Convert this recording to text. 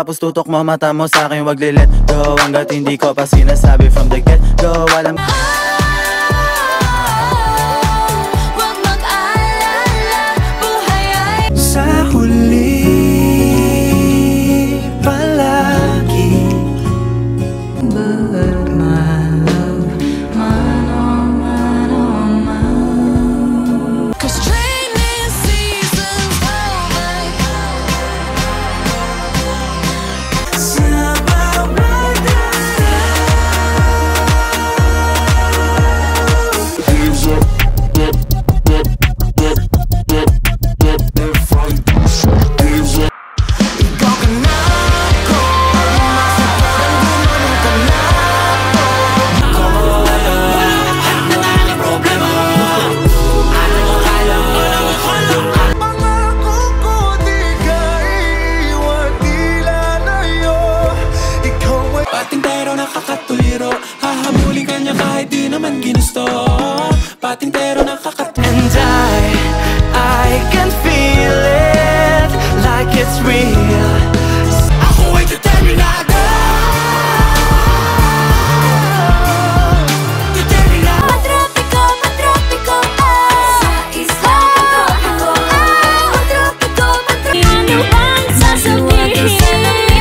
Tapos tutok mo mata mo sa akin, wag let go. Hanggat hindi ko pa sinasabi from the get go. Walang wag mag-alala, buhay ay sa huli palagi. But my love, cause training season's over. sa bawat ikaw ka na ako, masipag gumanong ka na ako. Wala nang problema, ano mo kaya, pangako ko di ka iwan, tila na yun. Ikaw ay patintero nakakatuliro, hahabulin ka niya kahit di naman ginusto. Patintero nakakatuliro, and I can feel it like it's real. Ako ay determinado, determinado. Patropiko, patropiko, sa isla patropiko, patropiko, patropiko. Ano bang sasabihin?